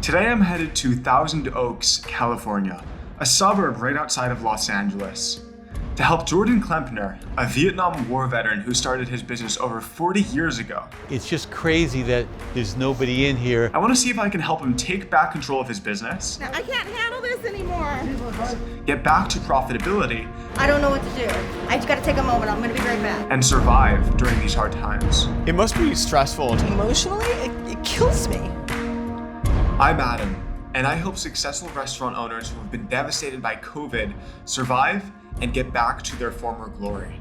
Today I'm headed to Thousand Oaks, California, a suburb right outside of Los Angeles, to help Jordan Klempner, a Vietnam War veteran who started his business over 40 years ago. It's just crazy that there's nobody in here. I want to see if I can help him take back control of his business, I can't handle this anymore. get back to profitability, I don't know what to do. I just gotta take a moment. I'm gonna be right back. and survive during these hard times. It must be stressful. Emotionally, it kills me. I'm Adam, and I help successful restaurant owners who have been devastated by COVID survive and get back to their former glory.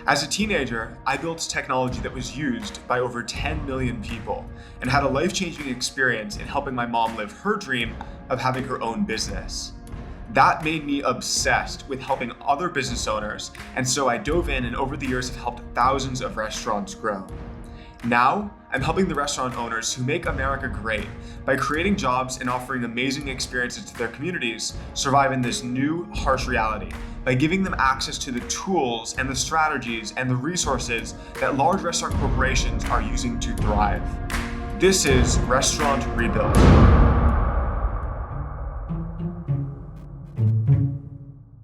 As a teenager, I built technology that was used by over 10 million people and had a life-changing experience in helping my mom live her dream of having her own business. That made me obsessed with helping other business owners, and so I dove in and over the years have helped thousands of restaurants grow. Now, I'm helping the restaurant owners who make America great by creating jobs and offering amazing experiences to their communities survive in this new, harsh reality by giving them access to the tools and the strategies and the resources that large restaurant corporations are using to thrive. This is Restaurant Rebuild.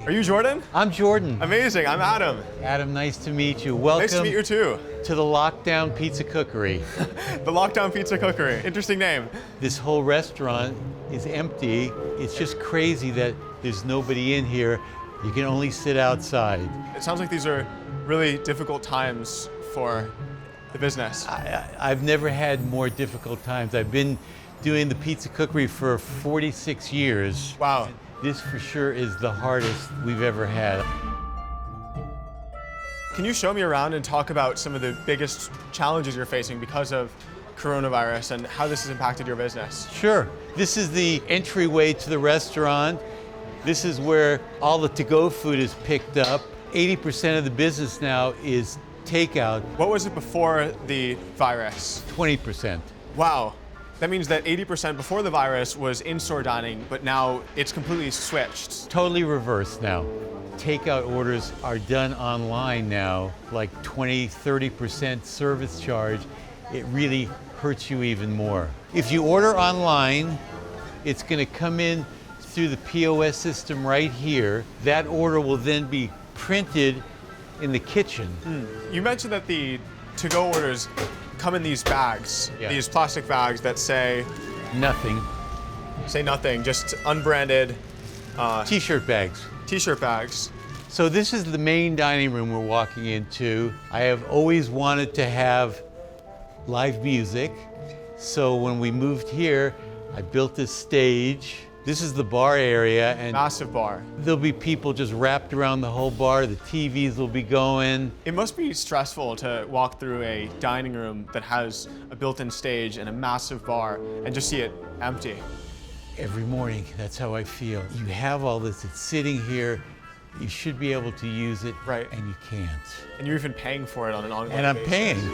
Are you Jordan? I'm Jordan. Amazing, I'm Adam. Adam, nice to meet you. Welcome Nice to meet you too. to the Lockdown Pizza Cookery. The Lockdown Pizza Cookery, interesting name. This whole restaurant is empty. It's just crazy that there's nobody in here. You can only sit outside. It sounds like these are really difficult times for the business. I've never had more difficult times. I've been doing the Pizza Cookery for 46 years. Wow. This for sure is the hardest we've ever had. Can you show me around and talk about some of the biggest challenges you're facing because of coronavirus and how this has impacted your business? Sure. This is the entryway to the restaurant. This is where all the to-go food is picked up. 80% of the business now is takeout. What was it before the virus? 20%. Wow. That means that 80% before the virus was in-store dining, but now it's completely switched. Totally reversed now. Takeout orders are done online now, like 20, 30% service charge. It really hurts you even more. If you order online, it's going to come in through the POS system right here. That order will then be printed in the kitchen. You mentioned that the to-go orders come in these bags, Yeah. these plastic bags that say Nothing. nothing, just unbranded T-shirt bags. t-shirt bags. So this is the main dining room we're walking into. I have always wanted to have live music. So when we moved here, I built this stage. This is the bar area, and Massive bar. there'll be people just wrapped around the whole bar. The TVs will be going. It must be stressful to walk through a dining room that has a built-in stage and a massive bar and just see it empty. Every morning, that's how I feel. You have all this, it's sitting here. You should be able to use it, Right. and you can't. And you're even paying for it on an ongoing And I'm basis. paying.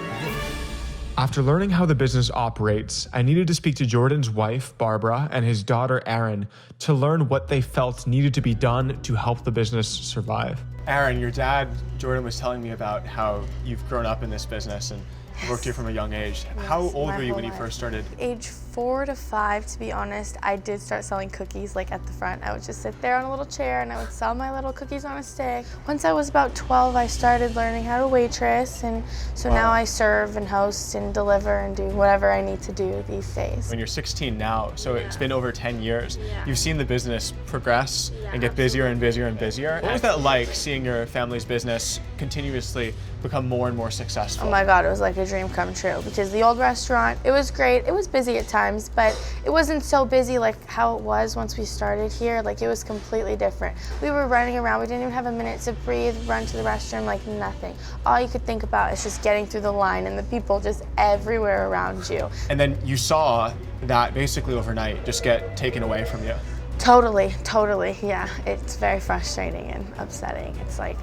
After learning how the business operates, I needed to speak to Jordan's wife, Barbara, and his daughter, Erin, to learn what they felt needed to be done to help the business survive. Aaron, your dad, Jordan, was telling me about how you've grown up in this business and worked here from a young age. How old my were you whole when you life. first started? Age 4 to 5, to be honest, I did start selling cookies like at the front. I would just sit there on a little chair and I would sell my little cookies on a stick. Once I was about 12, I started learning how to waitress, and so now I serve and host and deliver and do whatever I need to do these days. When you're 16 now, so it's been over 10 years. Yeah. You've seen the business progress and get busier and busier and busier. What was that like, seeing your family's business continuously become more and more successful? Oh my God, it was like a dream come true, because the old restaurant, it was great. It was busy at times, but it wasn't so busy like how it was once we started here. Like, it was completely different. We were running around. We didn't even have a minute to breathe, run to the restroom, like nothing. All you could think about is just getting through the line and the people just everywhere around you. And then you saw that basically overnight just get taken away from you. Totally, yeah. It's very frustrating and upsetting. It's like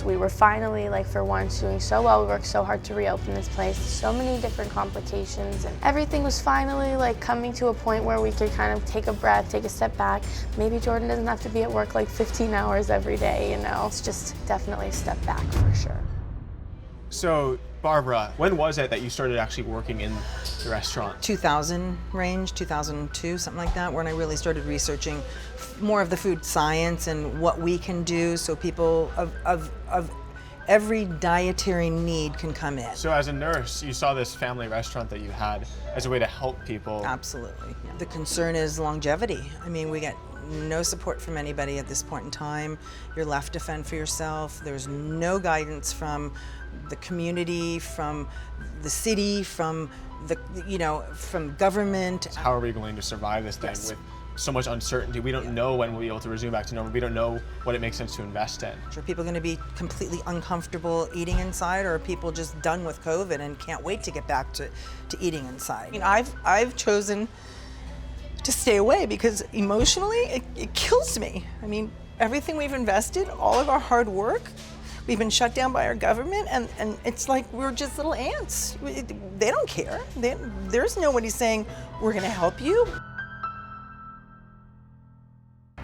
we were finally, like, for once doing so well. We worked so hard to reopen this place. So many different complications, and everything was finally like coming to a point where we could kind of take a breath, take a step back. Maybe Jordan doesn't have to be at work like 15 hours every day, you know. It's just definitely a step back for sure. So Barbara, when was it that you started actually working in the restaurant? 2000 range, 2002, something like that, when I really started researching more of the food science and what we can do so people of every dietary need can come in. So as a nurse, you saw this family restaurant that you had as a way to help people. Absolutely. Yeah. The concern is longevity. I mean, we get no support from anybody at this point in time. You're left to fend for yourself. There's no guidance from the community, from the city, from the, from government. How are we going to survive this thing with so much uncertainty? We don't know when we'll be able to resume back to normal. We don't know what it makes sense to invest in. Are people going to be completely uncomfortable eating inside, or are people just done with COVID and can't wait to get back to eating inside? I mean, I've chosen to stay away because emotionally it kills me. I mean, everything we've invested, all of our hard work, we've been shut down by our government, and it's like we're just little ants. They don't care. There's nobody saying, we're going to help you.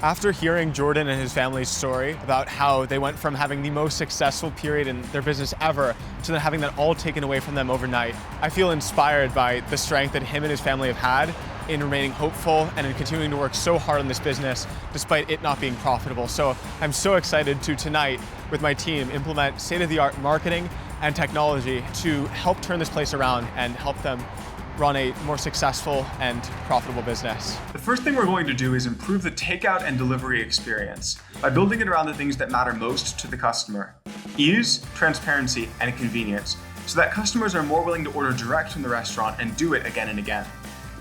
After hearing Jordan and his family's story about how they went from having the most successful period in their business ever to then having that all taken away from them overnight, I feel inspired by the strength that him and his family have had in remaining hopeful and in continuing to work so hard on this business despite it not being profitable. So I'm so excited to tonight with my team implement state-of-the-art marketing and technology to help turn this place around and help them run a more successful and profitable business. The first thing we're going to do is improve the takeout and delivery experience by building it around the things that matter most to the customer: ease, transparency, and convenience, so that customers are more willing to order direct from the restaurant and do it again and again.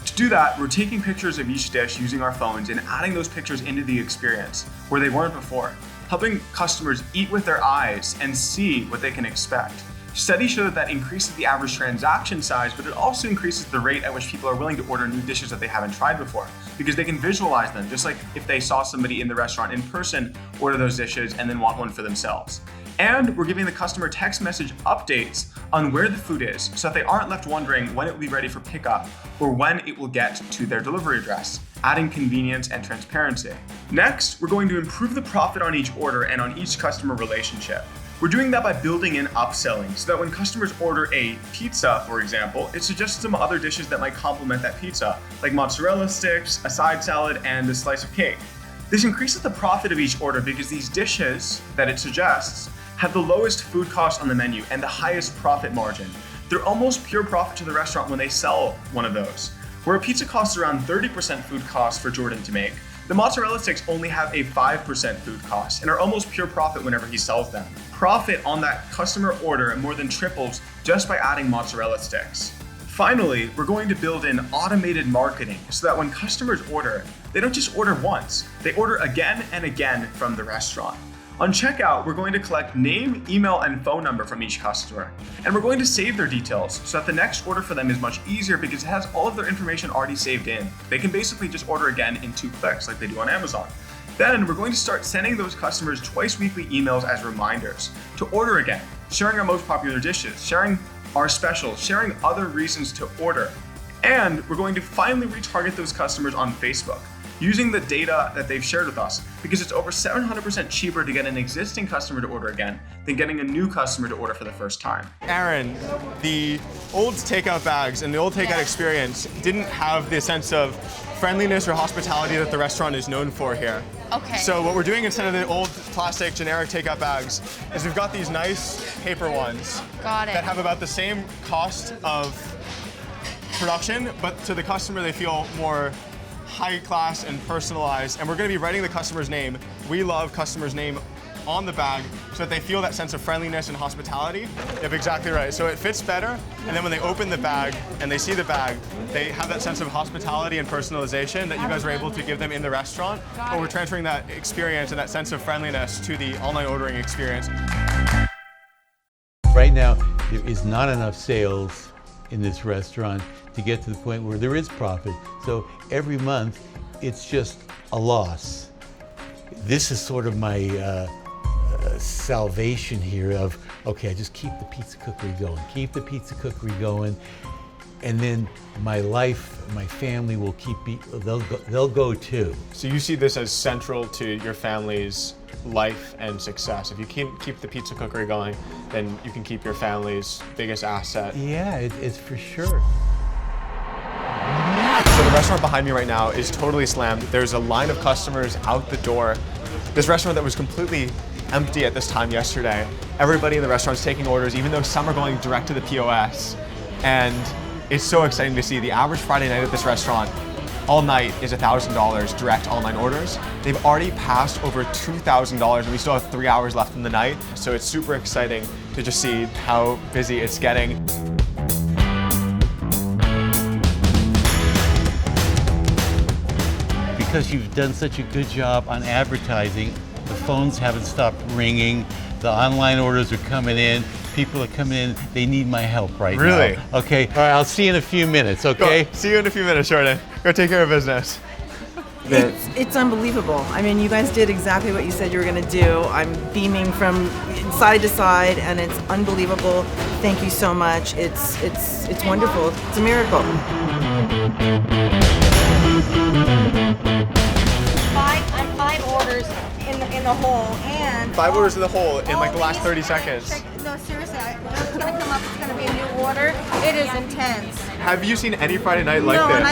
To do that, we're taking pictures of each dish using our phones and adding those pictures into the experience where they weren't before, helping customers eat with their eyes and see what they can expect. Studies show that increases the average transaction size, but it also increases the rate at which people are willing to order new dishes that they haven't tried before, because they can visualize them, just like if they saw somebody in the restaurant in person order those dishes and then want one for themselves. And we're giving the customer text message updates on where the food is, so that they aren't left wondering when it will be ready for pickup or when it will get to their delivery address, adding convenience and transparency. Next, we're going to improve the profit on each order and on each customer relationship. We're doing that by building in upselling, so that when customers order a pizza, for example, it suggests some other dishes that might complement that pizza, like mozzarella sticks, a side salad, and a slice of cake. This increases the profit of each order because these dishes that it suggests have the lowest food cost on the menu and the highest profit margin. They're almost pure profit to the restaurant when they sell one of those. Where a pizza costs around 30% food cost for Jordan to make, the mozzarella sticks only have a 5% food cost and are almost pure profit whenever he sells them. Profit on that customer order more than triples just by adding mozzarella sticks. Finally, we're going to build in automated marketing so that when customers order, they don't just order once, they order again and again from the restaurant. On checkout, we're going to collect name, email, and phone number from each customer. And we're going to save their details so that the next order for them is much easier because it has all of their information already saved in. They can basically just order again in 2 clicks like they do on Amazon. Then we're going to start sending those customers twice weekly emails as reminders to order again, sharing our most popular dishes, sharing our specials, sharing other reasons to order. And we're going to finally retarget those customers on Facebook, using the data that they've shared with us, because it's over 700% cheaper to get an existing customer to order again than getting a new customer to order for the first time. Aaron, the old takeout bags and the old takeout experience didn't have the sense of friendliness or hospitality that the restaurant is known for here. Okay. So what we're doing instead of the old plastic generic takeout bags is we've got these nice paper ones Got it. that have about the same cost of production, but to the customer they feel more high class and personalized, and we're going to be writing the customer's name. We love customer's name on the bag so that they feel that sense of friendliness and hospitality. Yep, exactly right. So it fits better, and then when they open the bag and they see the bag, they have that sense of hospitality and personalization that you guys were able to give them in the restaurant, but we're transferring that experience and that sense of friendliness to the online ordering experience. Right now, there is not enough sales in this restaurant to get to the point where there is profit. So every month, it's just a loss. This is sort of my salvation here of, okay, I just keep the Pizza Cookery going, keep the Pizza Cookery going. and then my life, my family will they'll go too. So you see this as central to your family's life and success. If you keep the Pizza Cookery going, then you can keep your family's biggest asset. Yeah, it's for sure. So the restaurant behind me right now is totally slammed. There's a line of customers out the door. This restaurant that was completely empty at this time yesterday, everybody in the restaurant's taking orders, even though some are going direct to the POS. And it's so exciting to see. The average Friday night at this restaurant all night is $1,000 direct online orders. They've already passed over $2,000 and we still have 3 hours left in the night. So it's super exciting to just see how busy it's getting. Because you've done such a good job on advertising, the phones haven't stopped ringing, the online orders are coming in, people are coming in, they need my help right now. Really? Okay, all right, I'll see you in a few minutes, okay? Go. See you in a few minutes, Jordan. Go take care of business. It's unbelievable. I mean, you guys did exactly what you said you were going to do. I'm beaming from side to side, and it's unbelievable. Thank you so much. It's wonderful. It's a miracle. Five orders in the hole, and 5 orders in the hole in like the last 30 seconds. No, seriously, it's gonna come up. It's gonna be a new order. It is intense. Have you seen any Friday night like no, this? and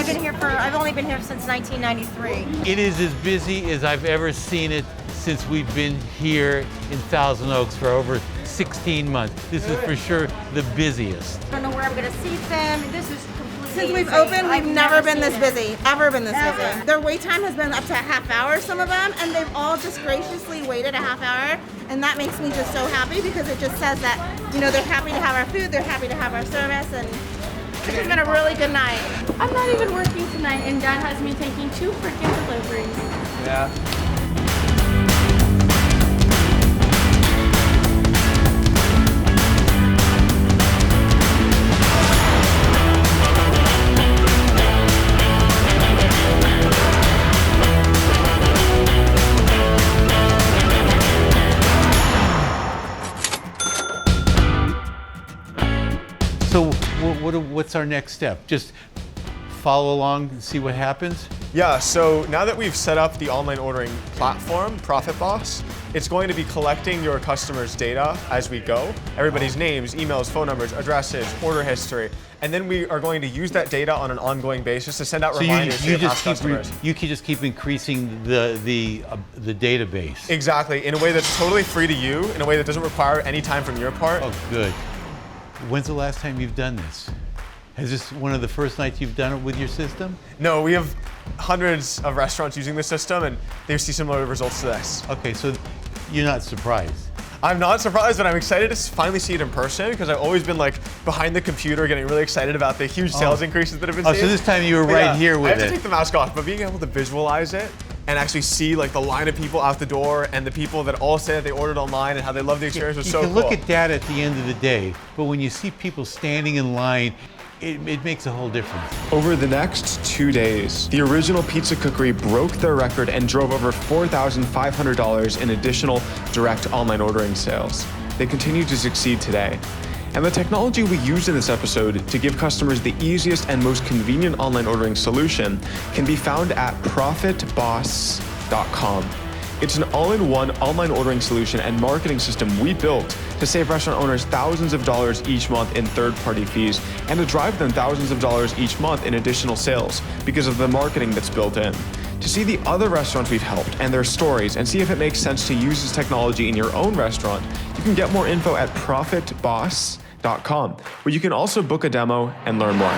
I've only been here since 1993. It is as busy as I've ever seen it since we've been here in Thousand Oaks for over 16 months. This is for sure the busiest. I don't know where I'm gonna seat them. This is completely Since we've insane. opened, we've I've never been seen this it. busy, ever been this Ever. busy. Their wait time has been up to a half hour, some of them, and they've all just graciously waited a half hour, and that makes me just so happy because it just says that, you know, they're happy to have our food, they're happy to have our service, and it's been a really good night. I'm not even working tonight, and Dad has me taking 2 freaking deliveries. Yeah. So what's our next step? Just follow along and see what happens? Yeah, so now that we've set up the online ordering platform, Profit Boss, it's going to be collecting your customers' data as we go. Everybody's names, emails, phone numbers, addresses, order history. And then we are going to use that data on an ongoing basis to send out reminders to your past customers. You can just keep increasing the database. Exactly, in a way that's totally free to you, in a way that doesn't require any time from your part. Oh, good. When's the last time you've done this? Is this one of the first nights you've done it with your system? No, we have hundreds of restaurants using the system and they see similar results to this. Okay, so you're not surprised. I'm not surprised, but I'm excited to finally see it in person because I've always been like behind the computer getting really excited about the huge sales increases that have been seen. Oh, so this time you were right here with I have it. to take the mask off, but being able to visualize it and actually see like the line of people out the door and the people that all say that they ordered online and how they love the experience was so cool. You can look at that at the end of the day, but when you see people standing in line, it makes a whole difference. Over the next 2 days, the original Pizza Cookery broke their record and drove over $4,500 in additional direct online ordering sales. They continue to succeed today. And the technology we used in this episode to give customers the easiest and most convenient online ordering solution can be found at profitboss.com. It's an all-in-one online ordering solution and marketing system we built to save restaurant owners thousands of dollars each month in third-party fees and to drive them thousands of dollars each month in additional sales because of the marketing that's built in. To see the other restaurants we've helped and their stories and see if it makes sense to use this technology in your own restaurant, you can get more info at profitboss.com, where you can also book a demo and learn more.